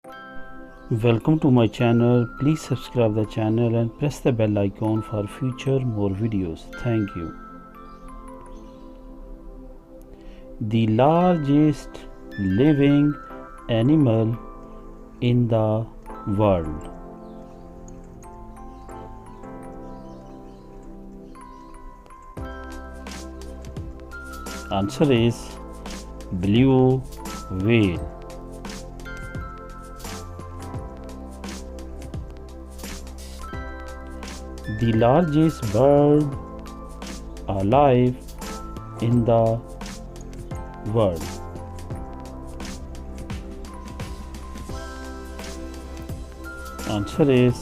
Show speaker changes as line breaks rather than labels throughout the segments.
Welcome to my channel. Please subscribe the channel and press the bell icon for future more videos. Thank you. The largest living animal in the world. Answer is blue whale. The largest bird alive in the world. Answer is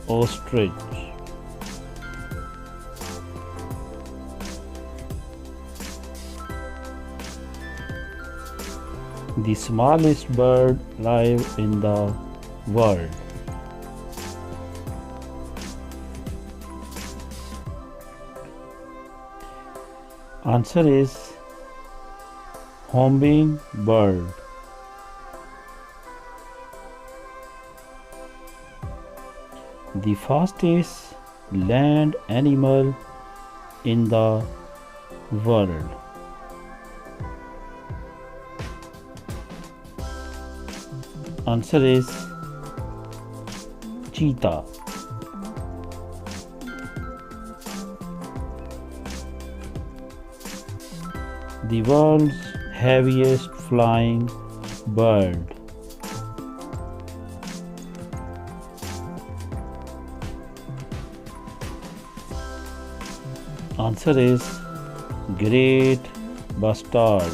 ostrich. The smallest bird alive in the world. Answer is hummingbird. The fastest land animal in the world. Answer is cheetah. The world's heaviest flying bird. Answer is great bustard.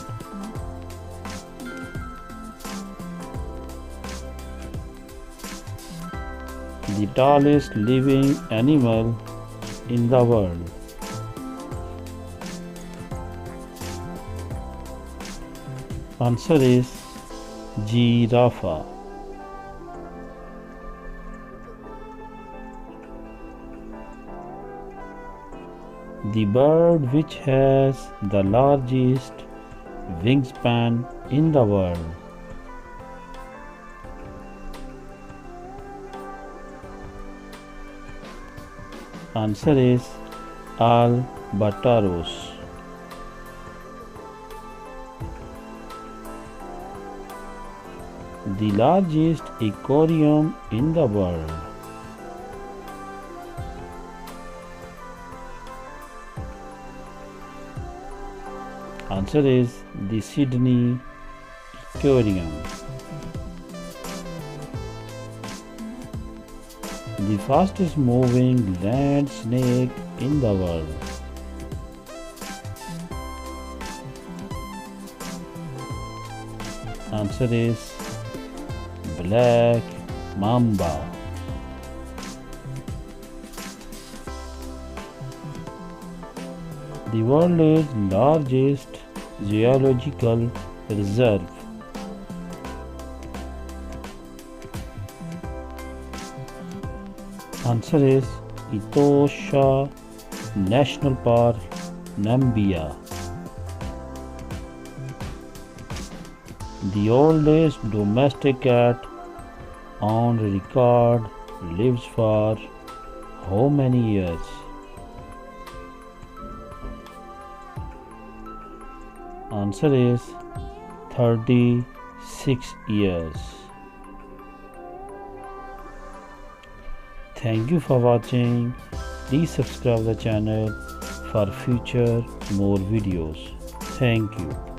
The tallest living animal in the world. Answer is giraffe. The bird which has the largest wingspan in the world. Answer is albatross. The largest aquarium in the world. Answer is the Sydney Aquarium. The fastest moving land snake in the world. Answer is black mamba. The world's largest zoological reserve. Answer is Etosha National Park, Namibia. The oldest domestic cat on record lives for how many years? Answer is 36 years. Thank you for watching. Please subscribe the channel for future more videos. Thank you.